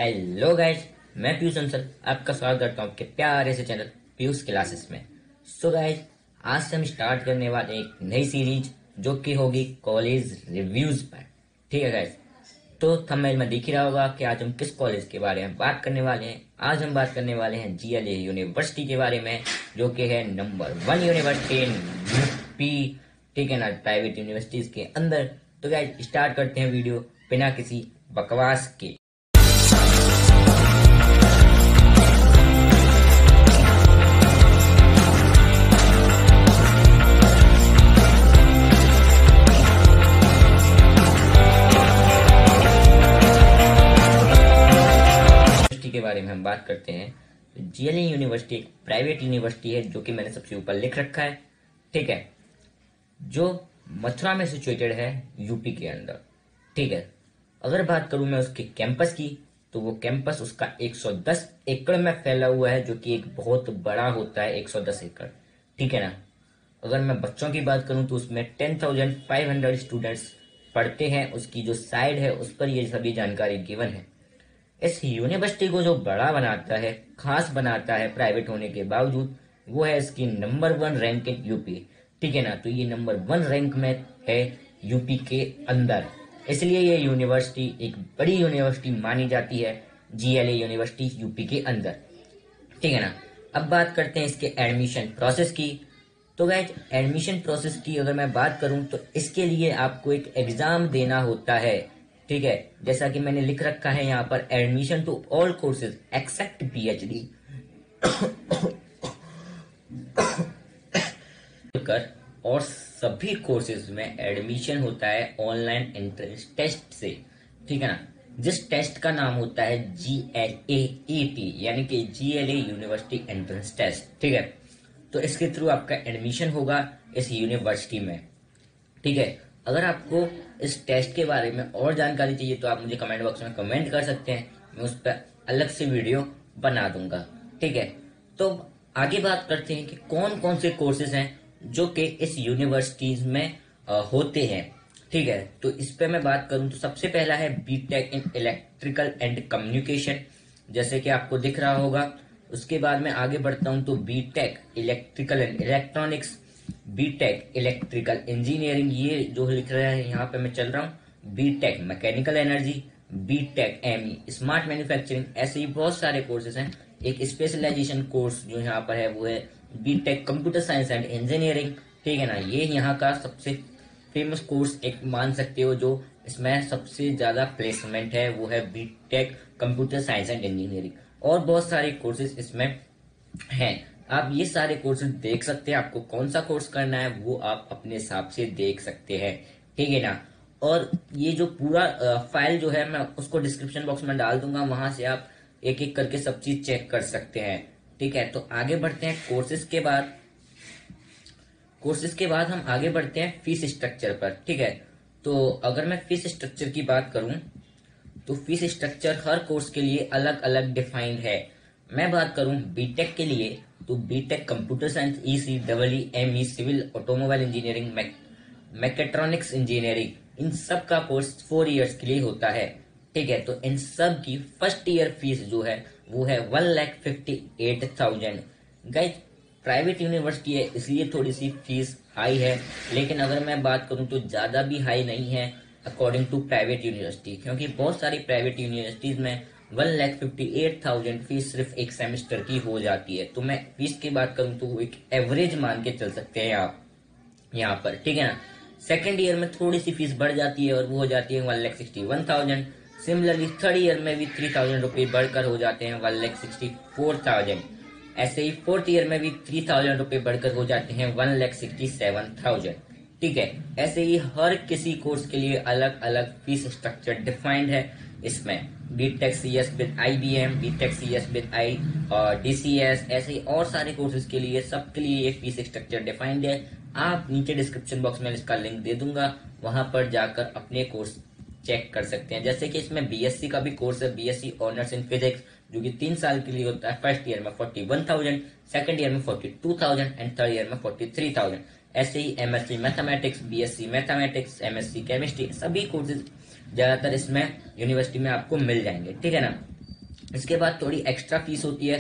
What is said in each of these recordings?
Hello guys, मैं पीयूष अंसल आपका स्वागत करता हूँ आपके प्यारे से चैनल पीयूष क्लासेस में। सो गाइज, आज से हम स्टार्ट करने वाले एक नई सीरीज जो कि होगी कॉलेज रिव्यूज पर। ठीक है गाइज, तो थंबनेल में दिख ही रहा होगा कि आज हम किस कॉलेज के बारे में बात करने वाले हैं। आज हम बात करने वाले हैं GLA यूनिवर्सिटी के बारे में, जो कि है नंबर 1 यूनिवर्सिटी इन यूपी। ठीक है ना, प्राइवेट यूनिवर्सिटीज के अंदर। तो गाइज स्टार्ट करते हैं वीडियो बिना किसी बकवास के। के बारे में हम बात करते हैं। GLA यूनिवर्सिटी एक प्राइवेट यूनिवर्सिटी है, जो कि मैंने सबसे ऊपर लिख रखा है। ठीक है, जो मथुरा में सिचुएटेड है, यूपी के अंदर। ठीक है, अगर बात करूं मैं उसके कैंपस की, तो वो कैंपस उसका 110 एकड़ में फैला हुआ है, जो कि एक बहुत बड़ा होता है 110 एकड़। ठीक है ना। अगर मैं बच्चों की बात करूं तो उसमें 10,500 स्टूडेंट्स पढ़ते हैं। उसकी जो साइड है उस पर ये सभी जानकारी गिवन है। इस यूनिवर्सिटी को जो बड़ा बनाता है, खास बनाता है प्राइवेट होने के बावजूद, वो है इसकी नंबर 1 रैंक इन यूपी। ठीक है ना, तो ये नंबर 1 रैंक में है यूपी के अंदर, इसलिए ये यूनिवर्सिटी एक बड़ी यूनिवर्सिटी मानी जाती है, GLA यूनिवर्सिटी यूपी के अंदर। ठीक है ना। अब बात करते हैं इसके एडमिशन प्रोसेस की। तो गाइज, एडमिशन प्रोसेस की अगर मैं बात करूं तो इसके लिए आपको एक एग्जाम देना होता है। ठीक है, जैसा कि मैंने लिख रखा है यहाँ पर, admission to all courses except PhD कर और सभी कोर्सेज में एडमिशन होता है ऑनलाइन एंट्रेंस टेस्ट से। ठीक है ना, जिस टेस्ट का नाम होता है GLAET, यानी कि GLA यूनिवर्सिटी एंट्रेंस टेस्ट। ठीक है, तो इसके थ्रू आपका एडमिशन होगा इस यूनिवर्सिटी में। ठीक है, अगर आपको इस टेस्ट के बारे में और जानकारी चाहिए तो आप मुझे कमेंट बॉक्स में कमेंट कर सकते हैं, मैं उस पर अलग से वीडियो बना दूंगा। ठीक है, तो आगे बात करते हैं कि कौन कौन से कोर्सेज हैं जो कि इस यूनिवर्सिटीज में होते हैं। ठीक है, तो इस पे मैं बात करूं तो सबसे पहला है BTech in electrical and communication, जैसे कि आपको दिख रहा होगा। उसके बाद में आगे बढ़ता हूं तो BTech electrical and electronics, BTech electrical engineering, ये जो लिख रहा है यहाँ पे मैं चल रहा हूँ, BTech mechanical energy, BTech ME smart manufacturing. ऐसे ही बहुत सारे कोर्सेज हैं। एक स्पेशलाइजेशन कोर्स जो यहाँ पर है वो है BTech computer science and engineering. ठीक है ना, ये यहाँ का सबसे फेमस कोर्स एक मान सकते हो, जो इसमें सबसे ज्यादा प्लेसमेंट है, वो है BTech computer science and engineering. और बहुत सारे कोर्सेज इसमें हैं। आप ये सारे कोर्सेज देख सकते हैं, आपको कौन सा कोर्स करना है वो आप अपने हिसाब से देख सकते हैं। ठीक है ना। और ये जो पूरा फाइल जो है मैं उसको डिस्क्रिप्शन बॉक्स में डाल दूंगा, वहां से आप एक एक करके सब चीज चेक कर सकते हैं। ठीक है, तो आगे बढ़ते हैं कोर्सेज के बाद हम आगे बढ़ते हैं फीस स्ट्रक्चर पर। ठीक है, तो अगर मैं फीस स्ट्रक्चर की बात करूं तो फीस स्ट्रक्चर हर कोर्स के लिए अलग अलग डिफाइंड है। मैं बात करूं BTech के लिए तो BTech computer science, ECEE, ME civil automobile engineering, mechatronics engineering, इन सब का कोर्स 4 इयर्स के लिए होता है। ठीक है, तो इन सब की फर्स्ट ईयर फीस जो है वो है 1,58,000। गाइज, प्राइवेट यूनिवर्सिटी है इसलिए थोड़ी सी फीस हाई है, लेकिन अगर मैं बात करूं तो ज्यादा भी हाई नहीं है अकॉर्डिंग टू प्राइवेट यूनिवर्सिटी, क्योंकि बहुत सारी प्राइवेट यूनिवर्सिटीज में 1,58,000 फीस सिर्फ एक सेमेस्टर की हो जाती है। तो मैं फीस की बात करूं तो एक एवरेज मान के चल सकते हैं आप यहाँ पर। ठीक है ना। सेकेंड ईयर में थोड़ी सी फीस बढ़ जाती है और वो हो जाती है 1,61,000। सिमिलरली थर्ड ईयर में भी 3,000 रुपये बढ़कर हो जाते हैं 1,64,000। ऐसे ही फोर्थ ईयर में भी 3,000 रुपये बढ़कर हो जाते हैं 1,67,000। ठीक है, ऐसे ही हर किसी कोर्स के लिए अलग अलग फीस स्ट्रक्चर डिफाइंड है इसमें। BTech CS with IBM, BTech CS with DCS, ऐसे ही और सारे कोर्सेज के लिए, सबके लिए ये फीस स्ट्रक्चर डिफाइंड है। आप नीचे डिस्क्रिप्शन बॉक्स में इसका लिंक दे दूंगा, वहां पर जाकर अपने कोर्स चेक कर सकते हैं। जैसे कि इसमें BSc का भी कोर्स है, BSc ऑनर्स इन फिजिक्स, जो कि 3 साल के लिए होता है। फर्स्ट ईयर में 41,000, सेकंड ईयर में 42,000 एंड थर्ड ईयर में 43,000। ऐसे ही MSc mathematics, BSc mathematics, MSc chemistry, सभी कोर्सेज ज्यादातर इसमें यूनिवर्सिटी में आपको मिल जाएंगे। ठीक है ना। इसके बाद थोड़ी एक्स्ट्रा फीस होती है,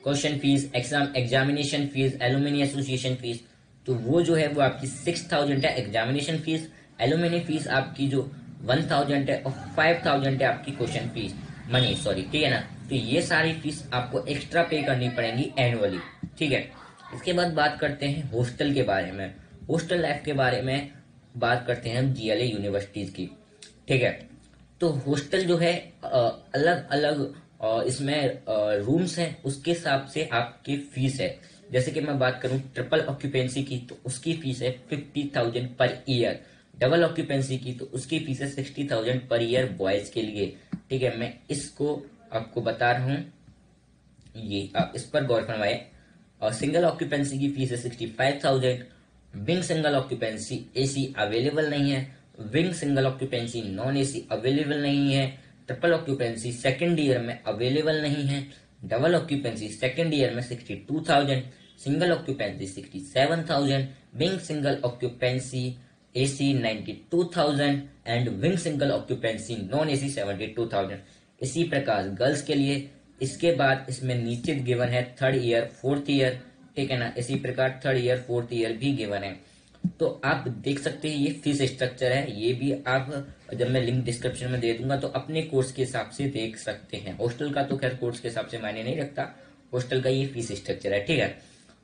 question fees, examination fees, alumni association fees. तो वो जो है वो आपकी 6000 है एग्जामिनेशन फीस, एलुमनी फीस आपकी जो 1000 है, और 5000 है आपकी क्वेश्चन फीस मनी, सॉरी, ठीक है ना। तो ये सारी फीस आपको एक्स्ट्रा पे करनी पड़ेंगी एनुअली, ठीक है। इसके बाद बात करते हैं हॉस्टल के बारे में, हॉस्टल लाइफ के बारे में बात करते हैं हम जीएलए यूनिवर्सिटीज की, ठीक है। तो हॉस्टल जो है अलग अलग इसमें रूम्स हैं, उसके हिसाब से आपकी फीस है। जैसे कि मैं बात करूं ट्रिपल ऑक्यूपेंसी की, तो उसकी फीस है 50,000 पर ईयर। डबल ऑक्यूपेंसी की तो उसकी फीस है 60,000 पर ईयर बॉयज के लिए, ठीक है। मैं इसको आपको बता रहा हूँ, ये आप इस पर गौर फरमाए। और सिंगल ऑक्यूपेंसी की फीस है 65,000। Wing single occupancy AC available नहीं है, wing single occupancy non AC available नहीं है, ट्रिपल ऑक्यूपेंसी सेकेंड ईयर में अवेलेबल नहीं है, डबल ऑक्यूपेंसी सेकेंड ईयर में 62,000, single occupancy 67,000, wing single occupancy AC 92,000 and wing single occupancy non AC 72,000। इसी प्रकार गर्ल्स के लिए इसके बाद इसमें नीचे गिवन है थर्ड ईयर फोर्थ ईयर, ठीक है ना। इसी प्रकार थर्ड ईयर फोर्थ ईयर भी गिवन है। तो आप देख सकते हैं ये फीस स्ट्रक्चर है, ये भी आप जब मैं लिंक डिस्क्रिप्शन में दे दूंगा तो अपने कोर्स के हिसाब से देख सकते हैं। हॉस्टल का तो खैर कोर्स के हिसाब से मायने नहीं रखता, हॉस्टल का ये फीस स्ट्रक्चर है, ठीक है।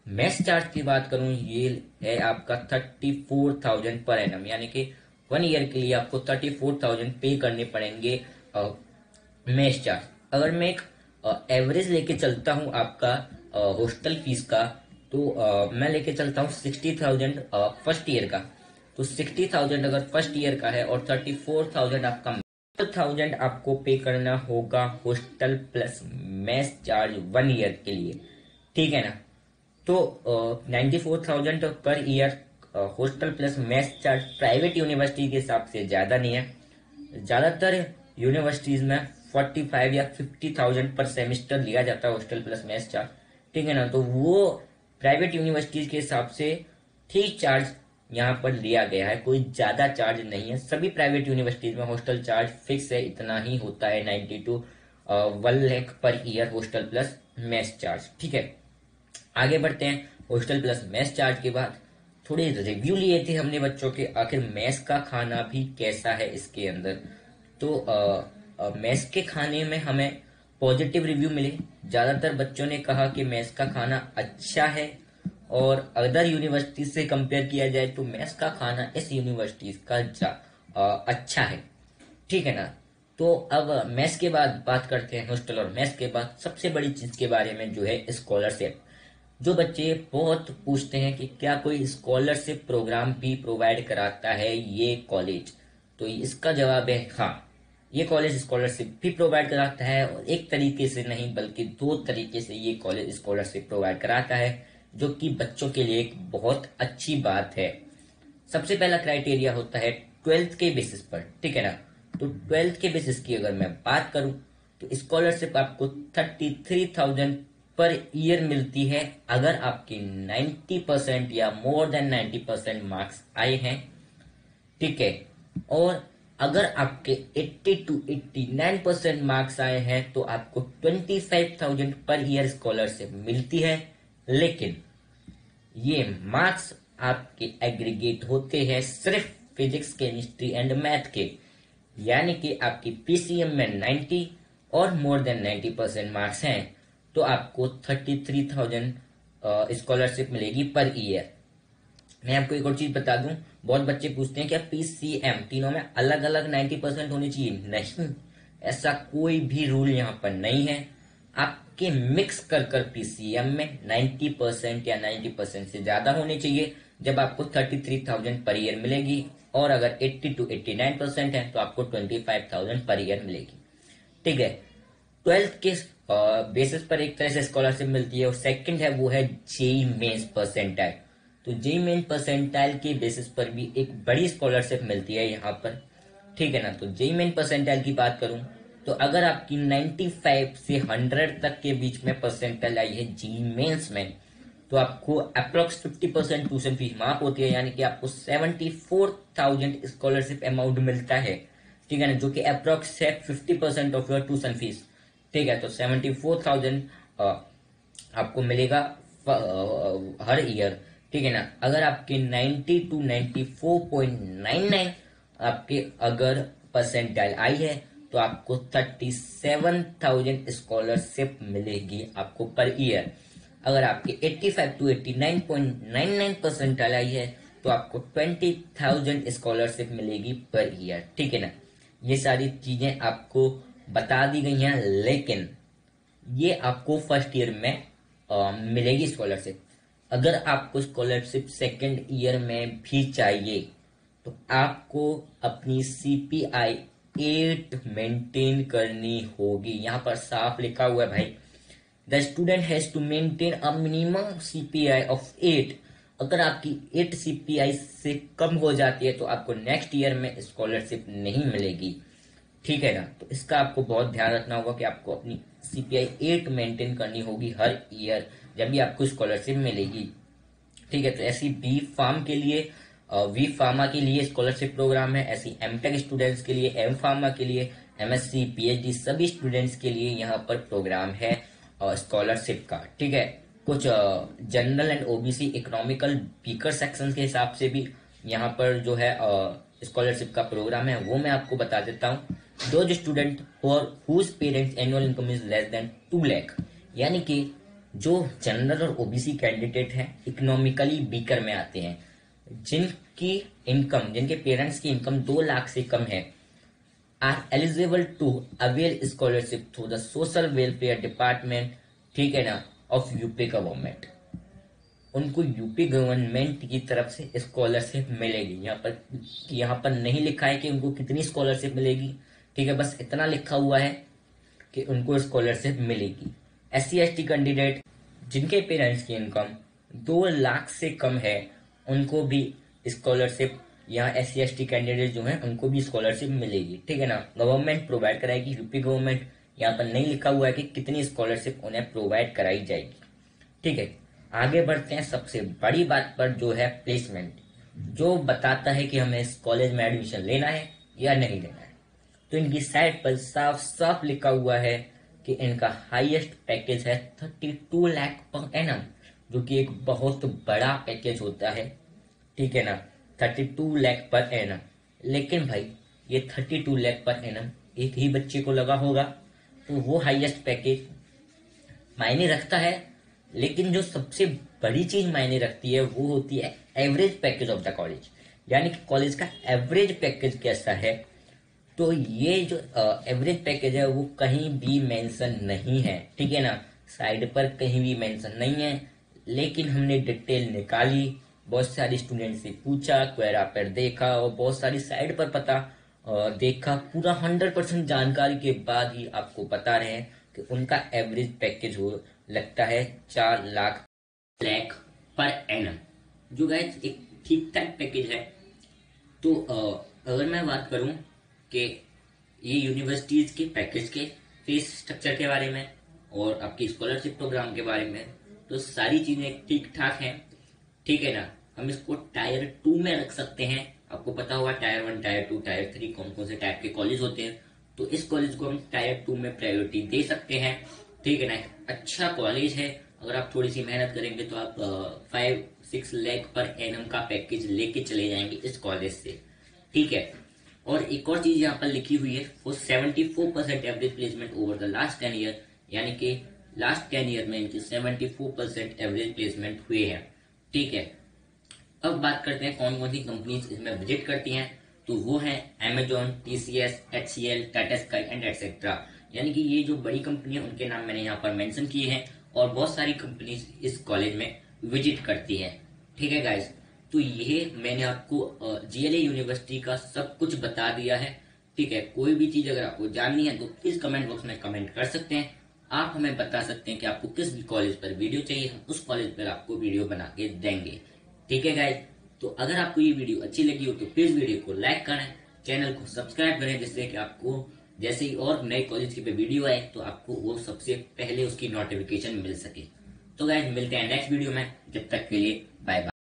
मेस चार्ज की बात करूं, ये है आपका 34,000 पर एनम, यानी कि 1 ईयर के लिए आपको 34,000 पे करने पड़ेंगे मेस चार्ज। अगर मैं एक एवरेज लेके चलता हूं आपका हॉस्टल फीस का, तो मैं लेके चलता हूँ 60,000 फर्स्ट ईयर का। तो 60,000 अगर फर्स्ट ईयर का है और 34,000 आपका 1000 आपको पे करना होगा hostel plus mess charge 1 year के लिए, ठीक है ना। तो 94,000 per year hostel plus mess charge private university के हिसाब से ज्यादा नहीं है। ज्यादातर यूनिवर्सिटीज में 45 या 50,000 पर सेमेस्टर लिया जाता है हॉस्टल प्लस मेस चार्ज, ठीक है ना। तो वो प्राइवेट यूनिवर्सिटीज के हिसाब से ठीक चार्ज यहाँ पर लिया गया है, कोई ज्यादा चार्ज नहीं है। सभी प्राइवेट यूनिवर्सिटीज में हॉस्टल चार्ज फिक्स है, इतना ही होता है 90 to 1 lakh per year hostel plus mess charge, ठीक है। आगे बढ़ते हैं। हॉस्टल प्लस मेस चार्ज के बाद थोड़े रिव्यू लिए थे हमने बच्चों के, आखिर मेस का खाना भी कैसा है इसके अंदर। तो मेस के खाने में हमें पॉजिटिव रिव्यू मिले। ज्यादातर बच्चों ने कहा कि मेस का खाना अच्छा है, और अदर यूनिवर्सिटी से कंपेयर किया जाए तो मेस का खाना इस यूनिवर्सिटी का अच्छा है, ठीक है ना। तो अब मेस के बाद बात करते हैं हॉस्टल और मेस के बाद सबसे बड़ी चीज के बारे में, जो है स्कॉलरशिप। जो बच्चे बहुत पूछते हैं कि क्या कोई स्कॉलरशिप प्रोग्राम भी प्रोवाइड कराता है ये कॉलेज, तो इसका जवाब है हाँ, ये कॉलेज स्कॉलरशिप भी प्रोवाइड कराता है, और एक तरीके से नहीं बल्कि 2 तरीके से ये कॉलेज स्कॉलरशिप प्रोवाइड कराता है, जो कि बच्चों के लिए एक बहुत अच्छी बात है। सबसे पहला क्राइटेरिया होता है 12th के बेसिस पर, ठीक है ना। तो 12th के बेसिस की अगर मैं बात करूं तो स्कॉलरशिप आपको 33,000 पर ईयर मिलती है अगर आपके 90% या मोर देन 90% मार्क्स आए हैं, ठीक है। और अगर आपके 80 to 89% मार्क्स आए हैं तो आपको 25,000 पर ईयर स्कॉलरशिप मिलती है। लेकिन ये मार्क्स आपके एग्रीगेट होते हैं सिर्फ फिजिक्स, केमिस्ट्री एंड मैथ के, यानी कि आपकी पीसीएम में 90 और मोर देन 90% मार्क्स हैं तो आपको 33,000 स्कॉलरशिप मिलेगी पर ईयर। मैं आपको एक और चीज बता दूं, बहुत बच्चे पूछते हैं क्या पीसीएम तीनों में अलग अलग 90% होनी चाहिए? नहीं, ऐसा कोई भी रूल यहाँ पर नहीं है। आपके मिक्स कर पीसीएम में 90% या 90% से ज्यादा होने चाहिए जब आपको 33,000 पर ईयर मिलेगी, और अगर 80 to 89% है तो आपको 25,000 पर ईयर मिलेगी, ठीक है। 12th के बेसिस पर एक तरह से स्कॉलरशिप मिलती है, और सेकंड है वो है जेई मेंस परसेंटाइल। तो जेई मेन परसेंटाइल के बेसिस पर भी एक बड़ी स्कॉलरशिप मिलती है यहाँ पर, ठीक है ना। तो जेई मेन परसेंटाइल की बात करूं तो अगर आपकी 95 से 100 तक के बीच में परसेंटाइल आई है जेई मेंस में, तो आपको अप्रोक्स 50% ट्यूशन फीस माफ होती है, यानी कि आपको 74,000 स्कॉलरशिप अमाउंट मिलता है, ठीक है ना, जो कि अप्रोक्स है 50% ऑफ योर ट्यूशन फीस। ठीक है, तो 74,000 आपको मिलेगा हर ईयर, ठीक है ना। अगर आपके 90 to 94.99 आपके अगर परसेंटाइल आई है तो आपको 37,000 स्कॉलरशिप मिलेगी आपको पर ईयर। अगर आपके 85 to 89.99 परसेंटाइल आई है तो आपको 20,000 स्कॉलरशिप मिलेगी पर ईयर, ठीक है ना। ये सारी चीजें आपको बता दी गई हैं, लेकिन ये आपको फर्स्ट ईयर में मिलेगी स्कॉलरशिप। अगर आपको स्कॉलरशिप सेकंड ईयर में भी चाहिए तो आपको अपनी CPI 8 मेंटेन करनी होगी। यहाँ पर साफ लिखा हुआ है भाई, the student has to maintain a minimum CPI of 8। अगर आपकी 8 CPI से कम हो जाती है तो आपको नेक्स्ट ईयर में स्कॉलरशिप नहीं मिलेगी, ठीक है ना। तो इसका आपको बहुत ध्यान रखना होगा कि आपको अपनी CPI 8 मेंटेन करनी होगी हर ईयर, जब भी आपको स्कॉलरशिप मिलेगी, ठीक है। तो ऐसी वी फार्मा के लिए स्कॉलरशिप प्रोग्राम है, ऐसी M.Tech स्टूडेंट्स के लिए, M फार्मा के लिए, MSc PhD सभी स्टूडेंट्स के लिए यहाँ पर प्रोग्राम है स्कॉलरशिप का, ठीक है। कुछ general and OBC economical weaker section के हिसाब से भी यहाँ पर जो है स्कॉलरशिप का प्रोग्राम है, वो मैं आपको बता देता हूँ। दो student for whose parents annual income is less than 2 lakh, यानी कि जो जनरल और OBC कैंडिडेट हैं, इकोनॉमिकली वीकर में आते हैं, जिनके पेरेंट्स की इनकम 2 लाख से कम है, are eligible to avail scholarship through the social welfare department, ठीक है ना, ऑफ यूपी गवर्नमेंट। उनको यूपी गवर्नमेंट की तरफ से स्कॉलरशिप मिलेगी। यहाँ पर नहीं लिखा है कि उनको कितनी स्कॉलरशिप मिलेगी, ठीक है, बस इतना लिखा हुआ है कि उनको स्कॉलरशिप मिलेगी। SC/ST कैंडिडेट जिनके पेरेंट्स की इनकम 2 लाख से कम है, उनको भी स्कॉलरशिप, यहाँ SC/ST कैंडिडेट जो हैं उनको भी स्कॉलरशिप मिलेगी, ठीक है ना। गवर्नमेंट प्रोवाइड कराएगी, यूपी गवर्नमेंट। यहाँ पर नहीं लिखा हुआ है कि कितनी स्कॉलरशिप उन्हें प्रोवाइड कराई जाएगी, ठीक है। आगे बढ़ते हैं सबसे बड़ी बात पर, जो है प्लेसमेंट, जो बताता है कि हमें इस कॉलेज में एडमिशन लेना है या नहीं लेना है। तो इनकी साइट पर साफ साफ लिखा हुआ है कि इनका हाईएस्ट पैकेज है 32 लाख पर एनम, जो कि एक बहुत बड़ा पैकेज होता है, ठीक है ना, 32 लाख पर एनम। लेकिन भाई ये 32 लाख पर एनम एक ही बच्चे को लगा होगा, तो वो हाईएस्ट पैकेज मायने रखता है। लेकिन जो सबसे बड़ी चीज मायने रखती है वो होती है average package of the college, यानी कि कॉलेज का एवरेज पैकेज कैसा है। तो ये जो एवरेज पैकेज है वो कहीं भी मेंशन नहीं है, ठीक है ना, साइड पर कहीं भी मेंशन नहीं है। लेकिन हमने डिटेल निकाली, बहुत सारे स्टूडेंट से पूछा, क्वेरा पर देखा और बहुत सारी साइड पर पता देखा, पूरा 100% जानकारी के बाद ही आपको बता रहे हैं कि उनका एवरेज पैकेज हो लगता है 4 लाख पर एनम, जो गाइस एक ठीक ठाक पैकेज है। तो अगर मैं बात करूं कि ये यूनिवर्सिटीज के पैकेज के फीस स्ट्रक्चर के बारे में और आपकी स्कॉलरशिप प्रोग्राम के बारे में, तो सारी चीजें ठीक ठाक हैं, ठीक है ना। हम इसको टायर 2 में रख सकते हैं। आपको पता होगा टायर 1, टायर 2, टायर 3 कौन कौन से टाइप के कॉलेज होते हैं, तो इस कॉलेज को हम टायर 2 में प्रायोरिटी दे सकते हैं, ठीक है ना। अच्छा कॉलेज है, अगर आप थोड़ी सी मेहनत करेंगे तो आप 5-6 लाख पर एनम का पैकेज लेके चले जाएंगे इस कॉलेज से, ठीक है। और एक और चीज यहाँ पर लिखी हुई है, वो 74% average placement over the last 10 year, यानी कि लास्ट 10 ईयर में इनकी 74% एवरेज प्लेसमेंट हुए हैं, ठीक है। अब बात करते हैं कौन कौन सी कंपनीज इसमें विजिट करती हैं, तो वो है Amazon, TCS, HCL, Tata sky and etcetera. यानी कि ये जो बड़ी कंपनी है उनके नाम मैंने यहाँ पर मेंशन किए हैं, और बहुत सारी कंपनीज इस कॉलेज में विजिट करती हैं, ठीक है गाइस। तो ये मैंने आपको GLA यूनिवर्सिटी का सब कुछ बता दिया है, ठीक है। कोई भी चीज अगर आपको जाननी है तो प्लीज कमेंट बॉक्स में कमेंट कर सकते हैं। आप हमें बता सकते हैं कि आपको किस भी कॉलेज पर वीडियो चाहिए, हम उस कॉलेज पर आपको वीडियो बना के देंगे, ठीक है गाइस। तो अगर आपको ये वीडियो अच्छी लगी हो तो प्लीज वीडियो को लाइक करें, चैनल को सब्सक्राइब करें, जिससे कि आपको जैसे ही और नए कॉलेज के पे वीडियो आए तो आपको वो सबसे पहले उसकी नोटिफिकेशन मिल सके। तो गाइस मिलते हैं नेक्स्ट वीडियो में, जब तक के लिए बाय बाय।